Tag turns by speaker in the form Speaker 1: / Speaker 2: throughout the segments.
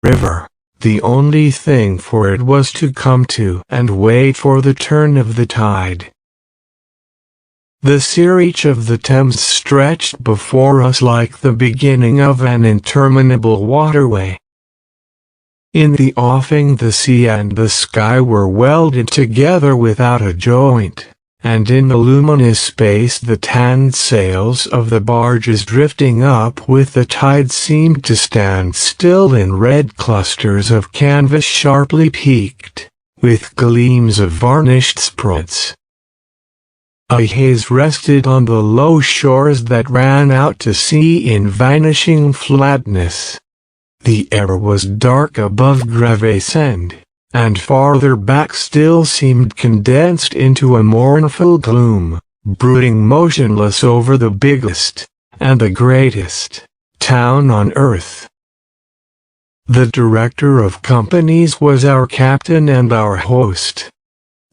Speaker 1: river. The only thing for it was to come to and wait for the turn of the tide. The reach of the Thames stretched before us like the beginning of an interminable waterway. In the offing the sea and the sky were welded together without a joint, and in the luminous space the tanned sails of the barges drifting up with the tide seemed to stand still in red clusters of canvas sharply peaked, with gleams of varnished spruts. A haze rested on the low shores that ran out to sea in vanishing flatness. The air was dark above Gravesend, and farther back still seemed condensed into a mournful gloom, brooding motionless over the biggest, and the greatest, town on earth. The director of companies was our captain and our host.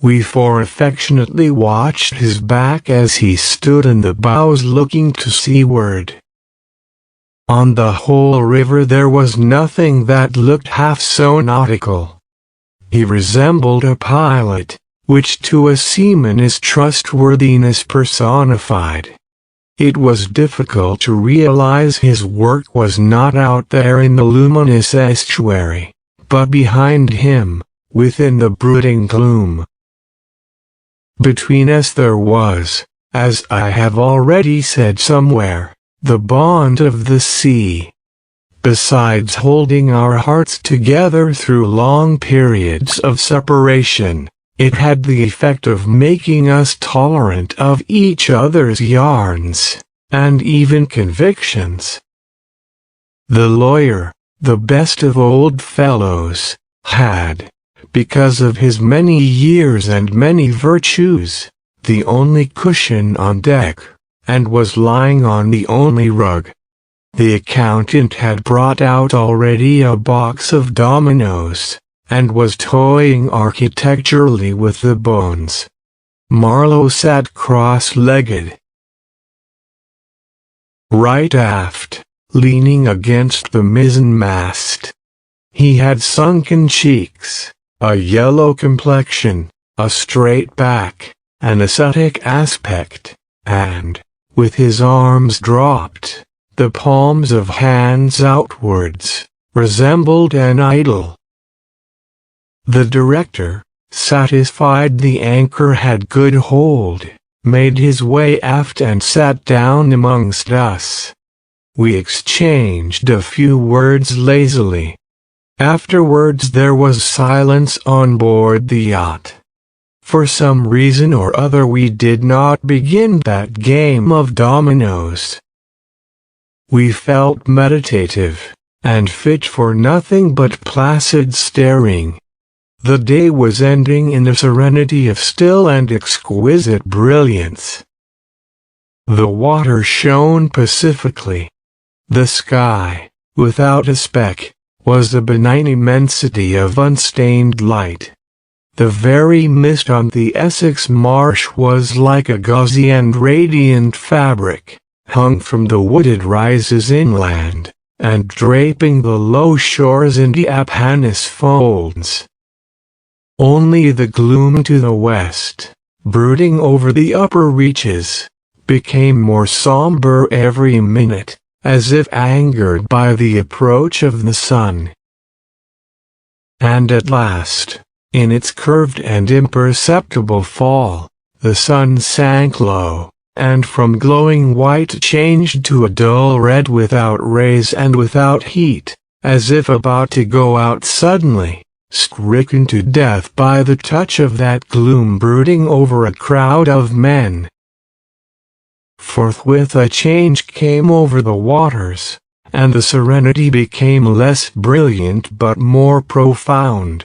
Speaker 1: We four affectionately watched his back as he stood in the bows looking to seaward. On the whole river there was nothing that looked half so nautical. He resembled a pilot, which to a seaman is trustworthiness personified. It was difficult to realize his work was not out there in the luminous estuary, but behind him, within the brooding gloom. Between us there was, as I have already said somewhere, the bond of the sea. Besides holding our hearts together through long periods of separation, it had the effect of making us tolerant of each other's yarns, and even convictions. The lawyer, the best of old fellows, had, because of his many years and many virtues, the only cushion on deck, and was lying on the only rug. The accountant had brought out already a box of dominoes, and was toying architecturally with the bones. Marlowe sat cross-legged, right aft, leaning against the mizzen-mast. He had sunken cheeks, a yellow complexion, a straight back, an ascetic aspect, and, with his arms dropped, the palms of hands outwards, resembled an idol. The director, satisfied the anchor had good hold, made his way aft and sat down amongst us. We exchanged a few words lazily. Afterwards there was silence on board the yacht. For some reason or other we did not begin that game of dominoes. We felt meditative, and fit for nothing but placid staring. The day was ending in a serenity of still and exquisite brilliance. The water shone pacifically. The sky, without a speck, was a benign immensity of unstained light. The very mist on the Essex marsh was like a gauzy and radiant fabric, hung from the wooded rises inland, and draping the low shores in diaphanous folds. Only the gloom to the west, brooding over the upper reaches, became more somber every minute, as if angered by the approach of the sun. And at last, in its curved and imperceptible fall, the sun sank low, and from glowing white changed to a dull red without rays and without heat, as if about to go out suddenly, stricken to death by the touch of that gloom brooding over a crowd of men. Forthwith a change came over the waters, and the serenity became less brilliant but more profound.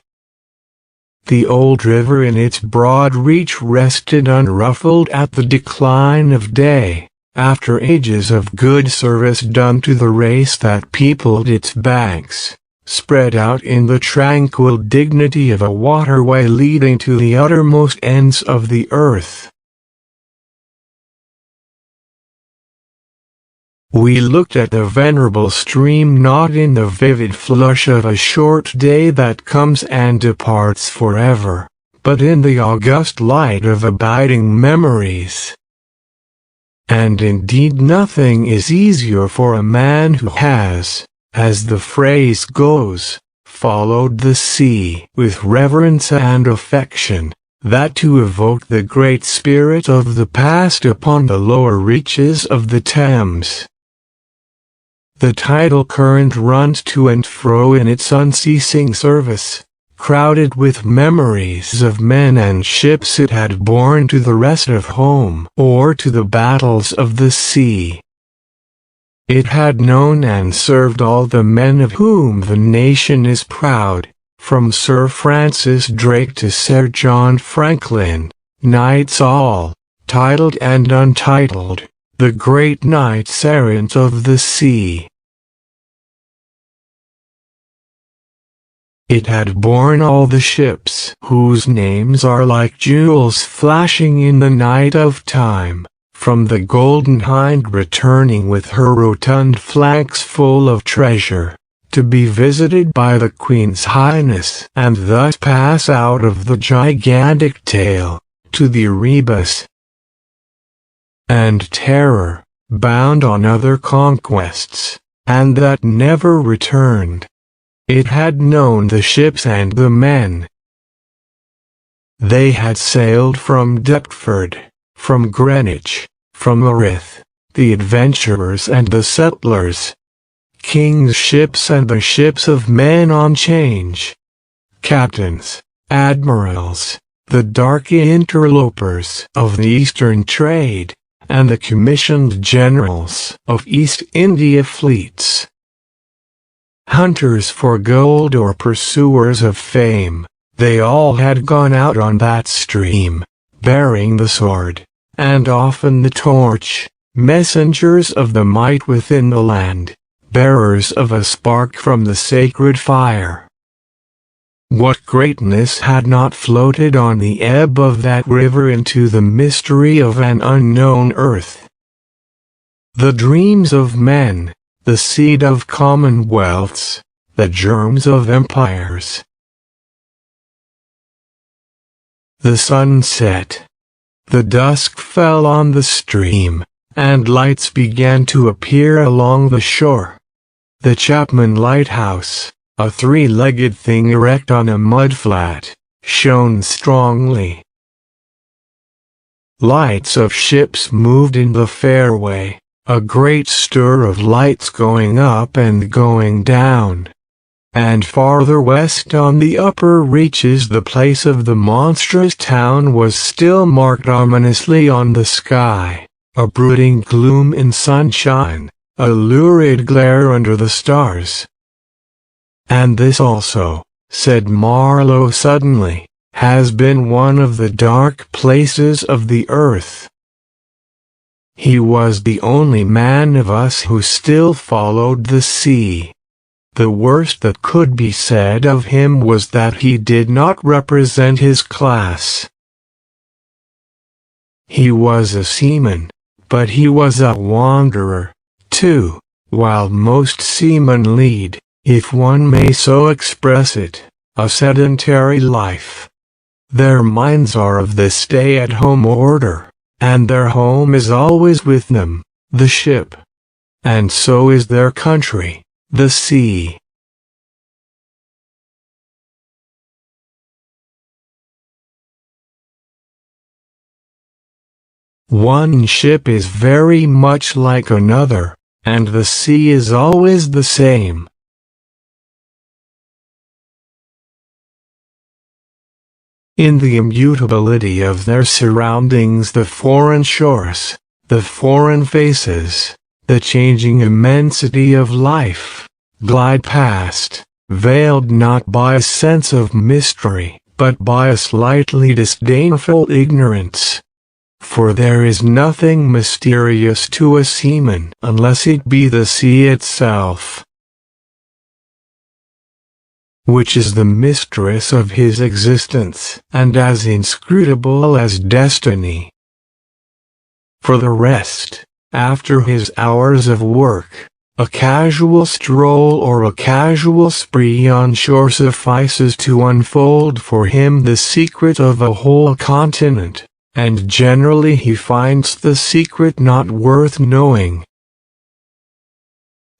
Speaker 1: The old river in its broad reach rested unruffled at the decline of day, after ages of good service done to the race that peopled its banks, spread out in the tranquil dignity of a waterway leading to the uttermost ends of the earth. We looked at the venerable stream not in the vivid flush of a short day that comes and departs forever, but in the august light of abiding memories. And indeed nothing is easier for a man who has, as the phrase goes, followed the sea with reverence and affection, that to evoke the great spirit of the past upon the lower reaches of the Thames. The tidal current runs to and fro in its unceasing service, crowded with memories of men and ships it had borne to the rest of home or to the battles of the sea. It had known and served all the men of whom the nation is proud, from Sir Francis Drake to Sir John Franklin, knights all, titled and untitled, the great knights errant of the sea. It had borne all the ships whose names are like jewels flashing in the night of time, from the Golden Hind returning with her rotund flanks full of treasure, to be visited by the Queen's Highness and thus pass out of the gigantic tale, to the Erebus and Terror, bound on other conquests, and that never returned. It had known the ships and the men. They had sailed from Deptford, from Greenwich, from Erith, the adventurers and the settlers, king's ships and the ships of men on change, captains, admirals, the dark interlopers of the Eastern trade, and the commissioned generals of East India fleets. Hunters for gold or pursuers of fame, they all had gone out on that stream, bearing the sword, and often the torch, messengers of the might within the land, bearers of a spark from the sacred fire. What greatness had not floated on the ebb of that river into the mystery of an unknown earth? The dreams of men, the seed of commonwealths, the germs of empires. The sun set. The dusk fell on the stream, and lights began to appear along the shore. The Chapman Lighthouse, a three-legged thing erect on a mudflat, shone strongly. Lights of ships moved in the fairway, a great stir of lights going up and going down. And farther west on the upper reaches the place of the monstrous town was still marked ominously on the sky, a brooding gloom in sunshine, a lurid glare under the stars. And this also, said Marlowe suddenly, has been one of the dark places of the earth. He was the only man of us who still followed the sea. The worst that could be said of him was that he did not represent his class. He was a seaman, but he was a wanderer, too, while most seamen lead, if one may so express it, a sedentary life. Their minds are of the stay-at-home order, and their home is always with them, the ship. And so is their country, the sea. One ship is very much like another, and the sea is always the same. In the immutability of their surroundings, the foreign shores, the foreign faces, the changing immensity of life, glide past, veiled not by a sense of mystery, but by a slightly disdainful ignorance. For there is nothing mysterious to a seaman unless it be the sea itself, which is the mistress of his existence, and as inscrutable as destiny. For the rest, after his hours of work, a casual stroll or a casual spree on shore suffices to unfold for him the secret of a whole continent, and generally he finds the secret not worth knowing.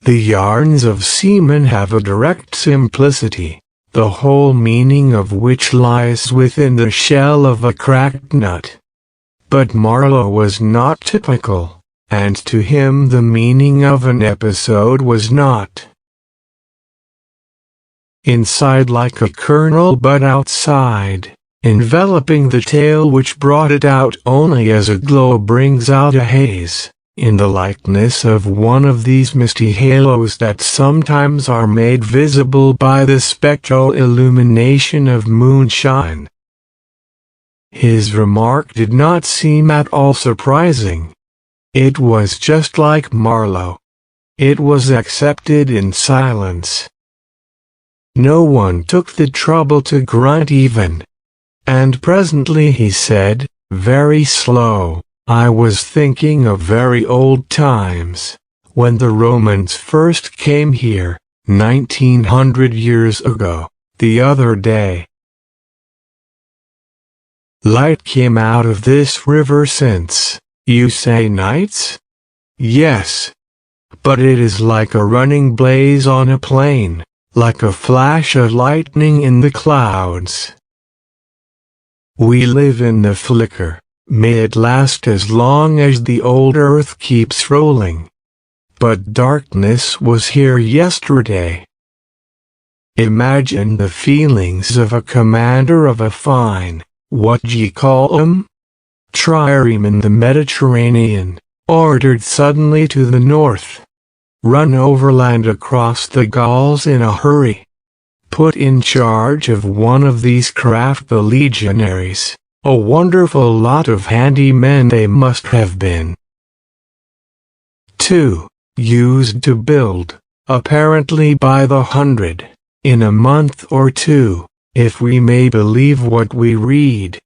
Speaker 1: The yarns of seamen have a direct simplicity, the whole meaning of which lies within the shell of a cracked nut. But Marlowe was not typical, and to him the meaning of an episode was not inside like a kernel but outside, enveloping the tale which brought it out only as a glow brings out a haze, in the likeness of one of these misty halos that sometimes are made visible by the spectral illumination of moonshine. His remark did not seem at all surprising. It was just like Marlowe. It was accepted in silence. No one took the trouble to grunt even. And presently he said, very slow, "I was thinking of very old times, when the Romans first came here, 1900 years ago, the other day. Light came out of this river since, you say nights? Yes. But it is like a running blaze on a plain, like a flash of lightning in the clouds. We live in the flicker. May it last as long as the old earth keeps rolling. But darkness was here yesterday. Imagine the feelings of a commander of a fine, what d'ye call 'em? Trireme in the Mediterranean, ordered suddenly to the north. Run overland across the Gauls in a hurry. Put in charge of one of these craft the legionaries. A wonderful lot of handy men they must have been. 2. Used to build, apparently by the hundred, in a month or two, if we may believe what we read.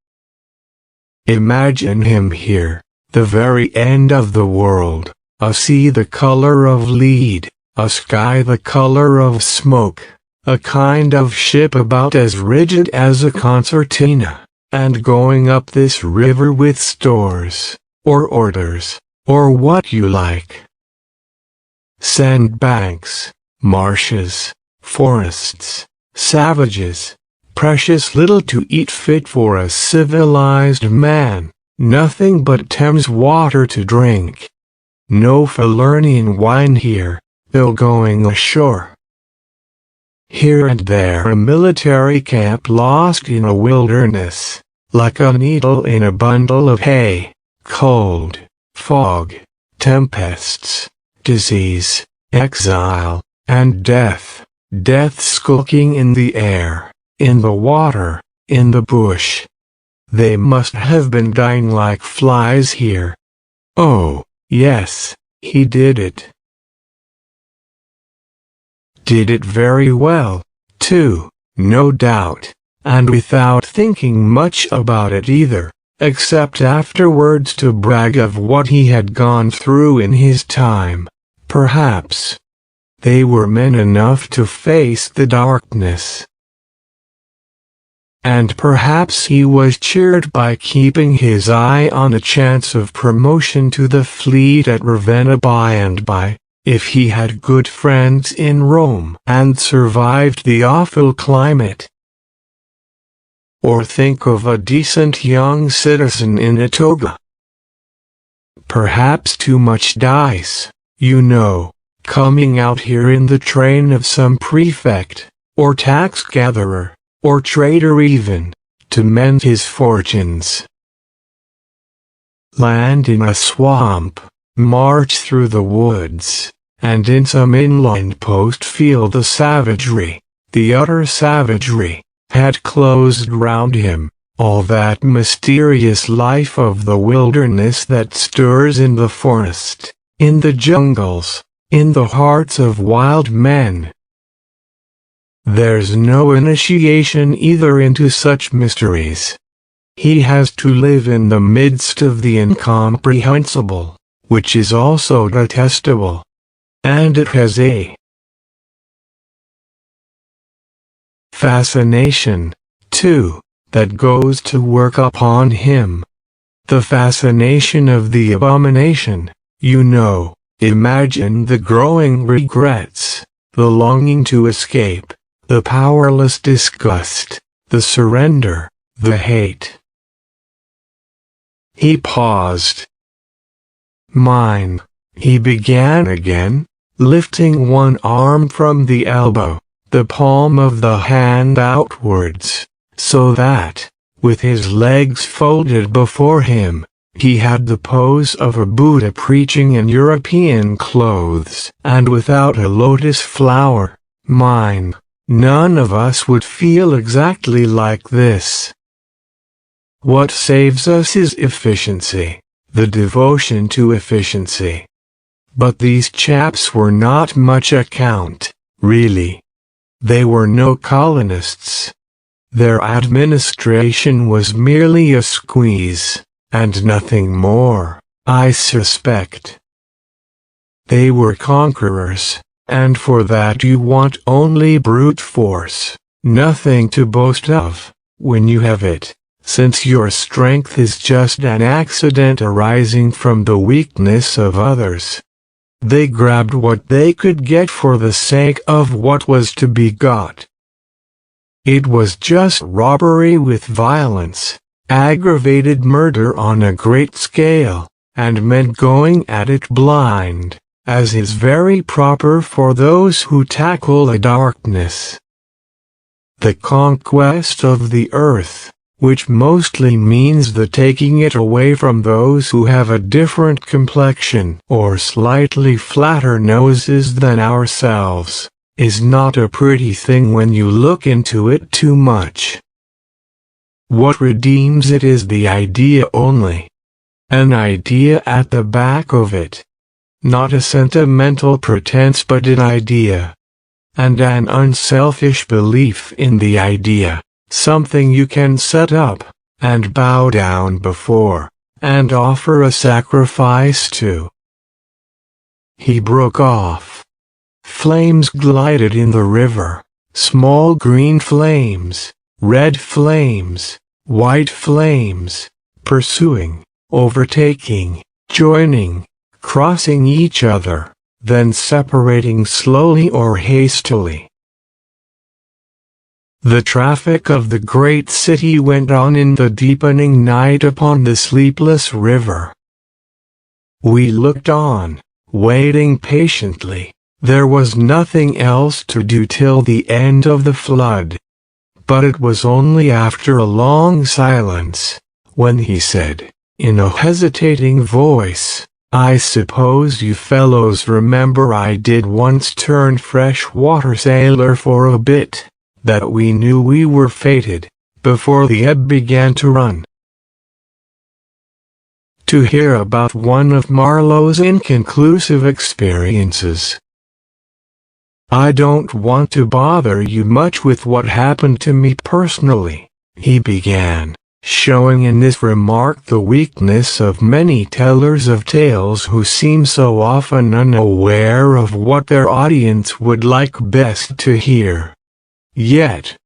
Speaker 1: Imagine him here, the very end of the world, a sea the color of lead, a sky the color of smoke, a kind of ship about as rigid as a concertina, and going up this river with stores, or orders, or what you like. Sandbanks, marshes, forests, savages, precious little to eat fit for a civilized man, nothing but Thames water to drink. No Falernian wine here, though going ashore. Here and there a military camp lost in a wilderness, like a needle in a bundle of hay, cold, fog, tempests, disease, exile, and death, death skulking in the air, in the water, in the bush. They must have been dying like flies here. Oh, yes, he did it. Did it very well, too, no doubt, and without thinking much about it either, except afterwards to brag of what he had gone through in his time, perhaps. They were men enough to face the darkness. And perhaps he was cheered by keeping his eye on a chance of promotion to the fleet at Ravenna by and by, if he had good friends in Rome and survived the awful climate. Or think of a decent young citizen in a toga. Perhaps too much dice, you know, coming out here in the train of some prefect, or tax-gatherer, or trader even, to mend his fortunes. Land in a swamp, march through the woods, and in some inland post feel the savagery, the utter savagery, had closed round him, all that mysterious life of the wilderness that stirs in the forest, in the jungles, in the hearts of wild men. There's no initiation either into such mysteries. He has to live in the midst of the incomprehensible, which is also detestable. And it has a fascination, too, that goes to work upon him. The fascination of the abomination, you know. Imagine the growing regrets, the longing to escape, the powerless disgust, the surrender, the hate. He paused. Mine, he began again, lifting one arm from the elbow, the palm of the hand outwards, so that, with his legs folded before him, he had the pose of a Buddha preaching in European clothes and without a lotus flower. Mine, none of us would feel exactly like this. What saves us is efficiency, the devotion to efficiency. But these chaps were not much account, really. They were no colonists. Their administration was merely a squeeze, and nothing more, I suspect. They were conquerors, and for that you want only brute force, nothing to boast of, when you have it, since your strength is just an accident arising from the weakness of others. They grabbed what they could get for the sake of what was to be got. It was just robbery with violence, aggravated murder on a great scale, and meant going at it blind, as is very proper for those who tackle a darkness. The conquest of the earth, which mostly means the taking it away from those who have a different complexion or slightly flatter noses than ourselves, is not a pretty thing when you look into it too much. What redeems it is the idea only. An idea at the back of it. Not a sentimental pretense but an idea. And an unselfish belief in the idea. Something you can set up, and bow down before, and offer a sacrifice to. He broke off. Flames glided in the river, small green flames, red flames, white flames, pursuing, overtaking, joining, crossing each other, then separating slowly or hastily. The traffic of the great city went on in the deepening night upon the sleepless river. We looked on, waiting patiently. There was nothing else to do till the end of the flood. But it was only after a long silence, when he said, in a hesitating voice, "I suppose you fellows remember I did once turn freshwater sailor for a bit, that we knew we were fated, before the ebb began to run." To hear about one of Marlowe's inconclusive experiences. "I don't want to bother you much with what happened to me personally," he began, showing in this remark the weakness of many tellers of tales who seem so often unaware of what their audience would like best to hear. Yet,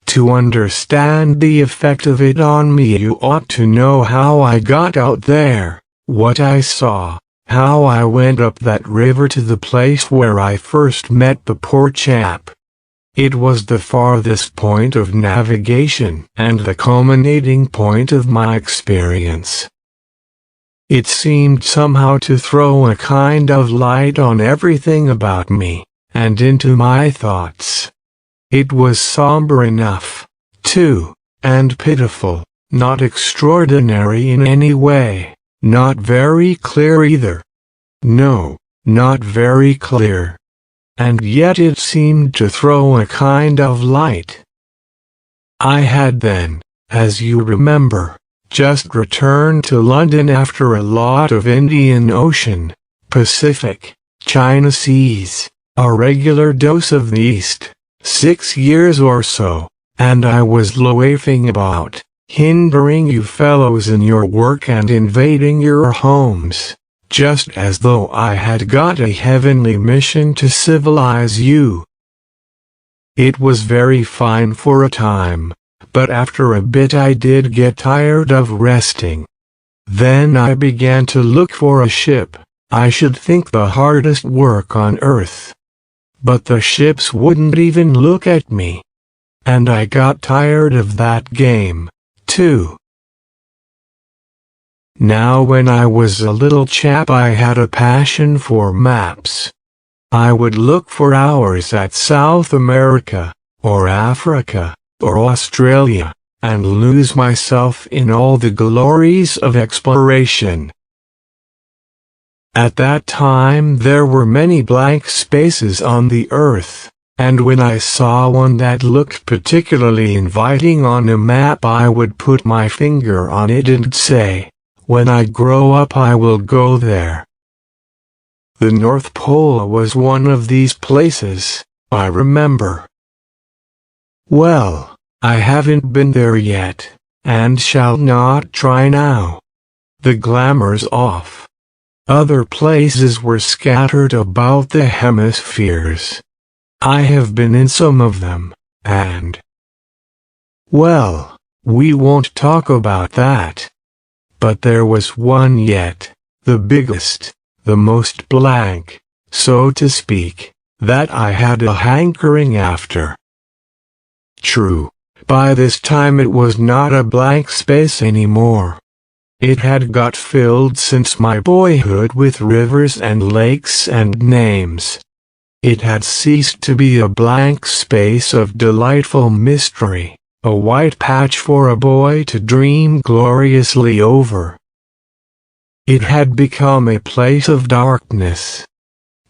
Speaker 1: to understand the effect of it on me you ought to know how I got out there, what I saw, how I went up that river to the place where I first met the poor chap. It was the farthest point of navigation and the culminating point of my experience. It seemed somehow to throw a kind of light on everything about me, and into my thoughts. It was somber enough, too, and pitiful, not extraordinary in any way. Not very clear either. No, not very clear. And yet it seemed to throw a kind of light. I had then, as you remember, just returned to London after a lot of Indian Ocean, Pacific, China Seas, a regular dose of the East, 6 years or so, and I was loafing about, hindering you fellows in your work and invading your homes, just as though I had got a heavenly mission to civilize you. It was very fine for a time, but after a bit I did get tired of resting. Then I began to look for a ship. I should think the hardest work on earth. But the ships wouldn't even look at me. And I got tired of that game, too. Now when I was a little chap I had a passion for maps. I would look for hours at South America, or Africa, or Australia, and lose myself in all the glories of exploration. At that time there were many blank spaces on the earth, and when I saw one that looked particularly inviting on a map I would put my finger on it and say, "When I grow up I will go there." The North Pole was one of these places, I remember. Well, I haven't been there yet, and shall not try now. The glamour's off. Other places were scattered about the hemispheres. I have been in some of them, and... well, we won't talk about that. But there was one yet, the biggest, the most blank, so to speak, that I had a hankering after. True, by this time it was not a blank space anymore. It had got filled since my boyhood with rivers and lakes and names. It had ceased to be a blank space of delightful mystery, a white patch for a boy to dream gloriously over. It had become a place of darkness.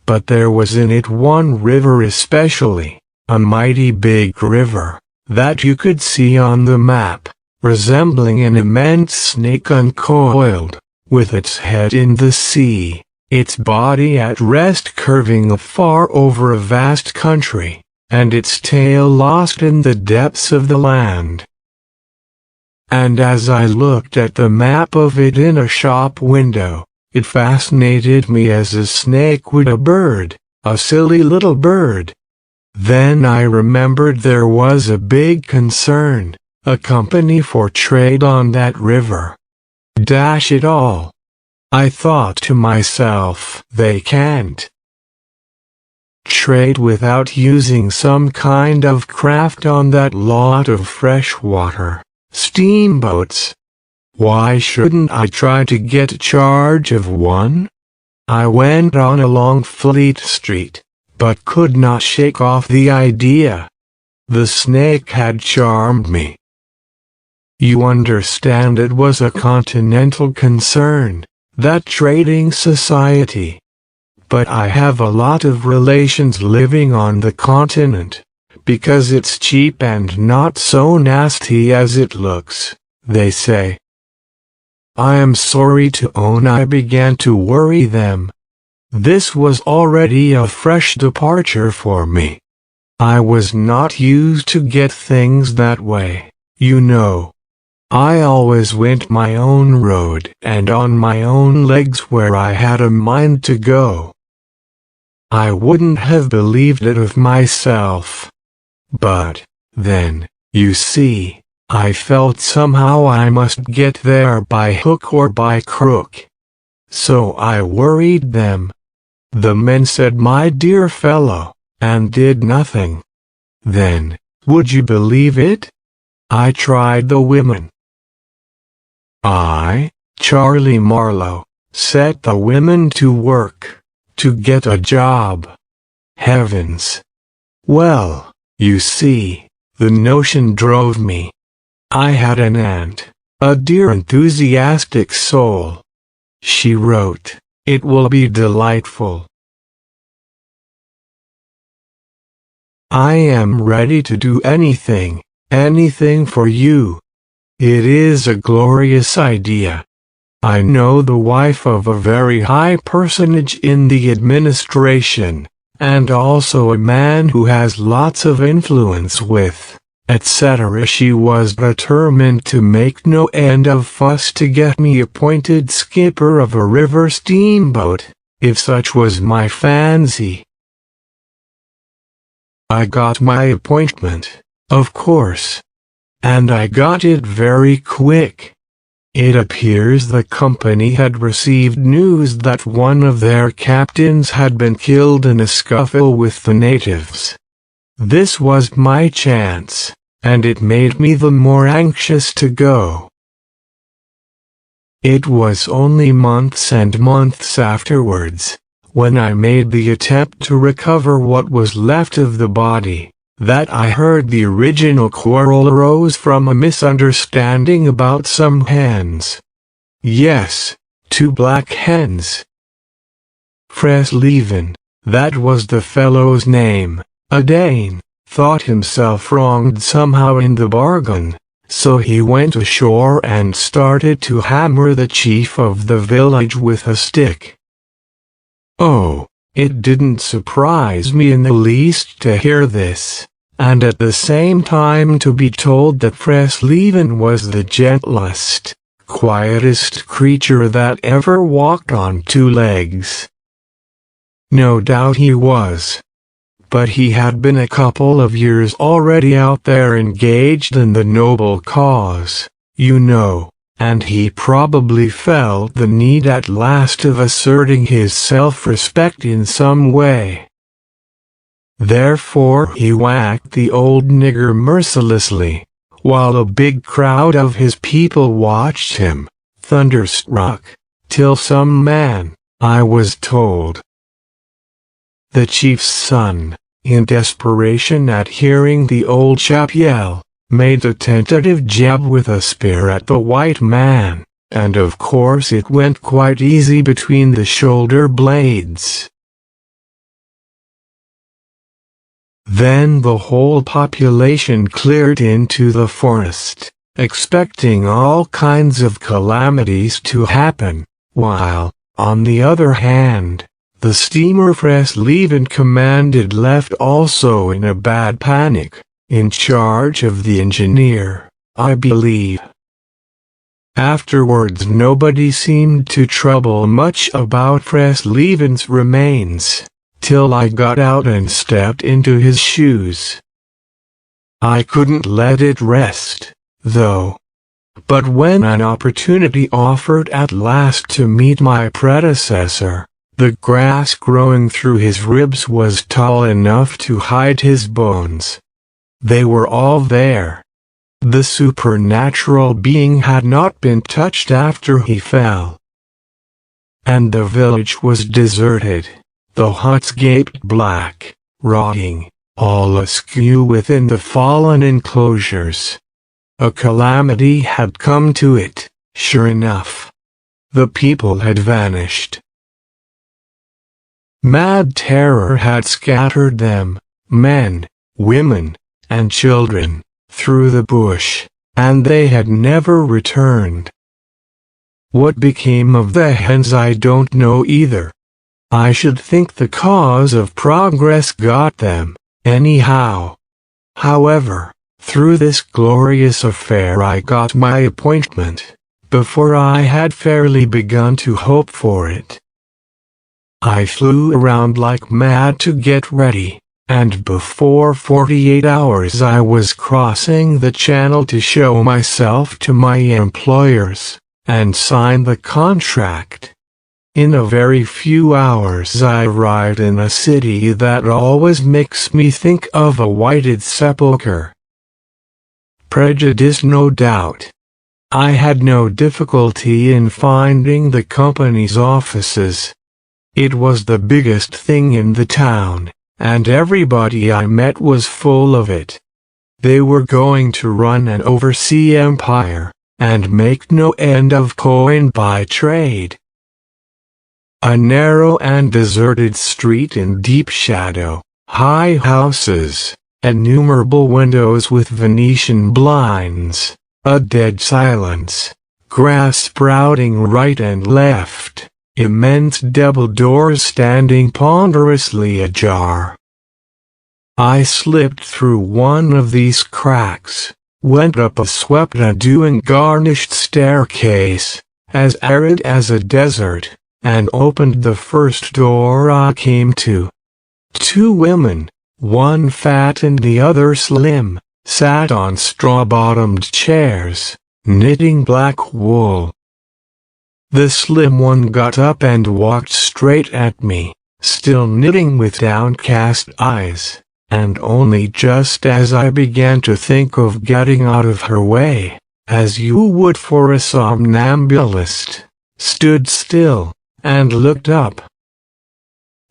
Speaker 1: But there was in it one river especially, a mighty big river, that you could see on the map, resembling an immense snake uncoiled, with its head in the sea, its body at rest curving afar over a vast country, and its tail lost in the depths of the land. And as I looked at the map of it in a shop window, it fascinated me as a snake would a bird, a silly little bird. Then I remembered there was a big concern, a company for trade on that river. Dash it all! I thought to myself, they can't trade without using some kind of craft on that lot of fresh water, steamboats. Why shouldn't I try to get charge of one? I went on along Fleet Street, but could not shake off the idea. The snake had charmed me. You understand, it was a continental concern, that trading society. But I have a lot of relations living on the continent, because it's cheap and not so nasty as it looks, they say. I am sorry to own I began to worry them. This was already a fresh departure for me. I was not used to get things that way, you know. I always went my own road and on my own legs where I had a mind to go. I wouldn't have believed it of myself. But, then, you see, I felt somehow I must get there by hook or by crook. So I worried them. The men said, "My dear fellow," and did nothing. Then, would you believe it? I tried the women. I, Charlie Marlowe, set the women to work, to get a job. Heavens! Well, you see, the notion drove me. I had an aunt, a dear enthusiastic soul. She wrote, "It will be delightful. I am ready to do anything, anything for you. It is a glorious idea. I know the wife of a very high personage in the administration, and also a man who has lots of influence with etc. She was determined to make no end of fuss to get me appointed skipper of a river steamboat, if such was my fancy. I got my appointment, of course. And I got it very quick. It appears the company had received news that one of their captains had been killed in a scuffle with the natives. This was my chance, and it made me the more anxious to go. It was only months and months afterwards, when I made the attempt to recover what was left of the body, that I heard the original quarrel arose from a misunderstanding about some hens. Yes, 2 black hens. Fresleven, that was the fellow's name, a Dane, thought himself wronged somehow in the bargain, so he went ashore and started to hammer the chief of the village with a stick. Oh, it didn't surprise me in the least to hear this, and at the same time to be told that Fresleven was the gentlest, quietest creature that ever walked on 2 legs. No doubt he was. But he had been a couple of years already out there engaged in the noble cause, you know, and he probably felt the need at last of asserting his self-respect in some way. Therefore he whacked the old nigger mercilessly, while a big crowd of his people watched him, thunderstruck, till some man, I was told. The chief's son, in desperation at hearing the old chap yell, made a tentative jab with a spear at the white man, and of course it went quite easy between the shoulder blades. Then the whole population cleared into the forest, expecting all kinds of calamities to happen, while, on the other hand, the steamer Fresleven commanded left also in a bad panic, in charge of the engineer, I believe. Afterwards nobody seemed to trouble much about Fresleven's remains, till I got out and stepped into his shoes. I couldn't let it rest, though. But when an opportunity offered at last to meet my predecessor, the grass growing through his ribs was tall enough to hide his bones. They were all there. The supernatural being had not been touched after he fell. And the village was deserted, the huts gaped black, rotting, all askew within the fallen enclosures. A calamity had come to it, sure enough. The people had vanished. Mad terror had scattered them, men, women, and children, through the bush, and they had never returned. What became of the hens I don't know either. I should think the cause of progress got them, anyhow. However, through this glorious affair I got my appointment, before I had fairly begun to hope for it. I flew around like mad to get ready, and before 48 hours I was crossing the channel to show myself to my employers, and sign the contract. In a very few hours I arrived in a city that always makes me think of a whited sepulchre. Prejudice, no doubt. I had no difficulty in finding the company's offices. It was the biggest thing in the town, and everybody I met was full of it. They were going to run an overseas empire, and make no end of coin by trade. A narrow and deserted street in deep shadow, high houses, innumerable windows with Venetian blinds, a dead silence, grass sprouting right and left, immense double doors standing ponderously ajar. I slipped through one of these cracks, went up a swept-and garnished staircase, as arid as a desert, and opened the first door I came to. Two women, one fat and the other slim, sat on straw-bottomed chairs, knitting black wool. The slim one got up and walked straight at me, still knitting with downcast eyes, and only just as I began to think of getting out of her way, as you would for a somnambulist, stood still, and looked up.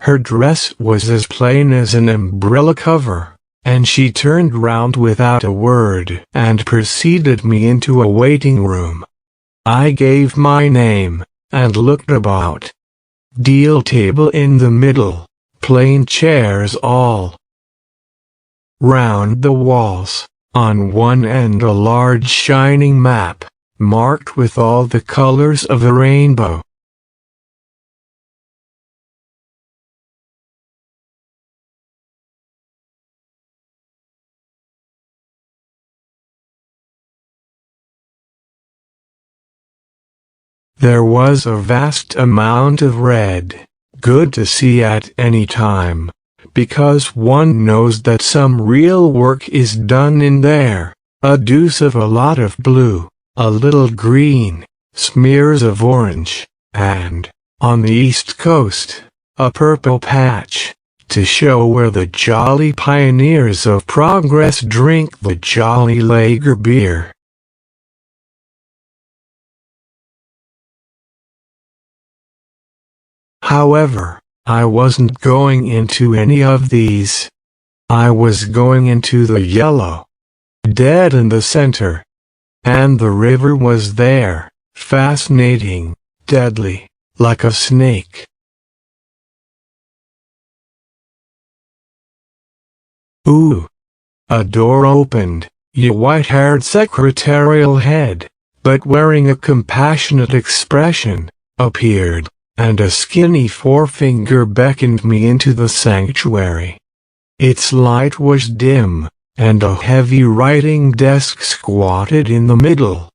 Speaker 1: Her dress was as plain as an umbrella cover, and she turned round without a word and preceded me into a waiting room. I gave my name, and looked about. Deal table in the middle, plain chairs all. Round the walls, on one end a large shining map, marked with all the colors of the rainbow. There was a vast amount of red, good to see at any time, because one knows that some real work is done in there, a deuce of a lot of blue, a little green, smears of orange, and, on the east coast, a purple patch, to show where the jolly pioneers of progress drink the jolly lager beer. However, I wasn't going into any of these. I was going into the yellow, dead in the center. And the river was there, fascinating, deadly, like a snake. Ooh! A door opened, a white-haired secretarial head, but wearing a compassionate expression, appeared, and a skinny forefinger beckoned me into the sanctuary. Its light was dim, and a heavy writing desk squatted in the middle.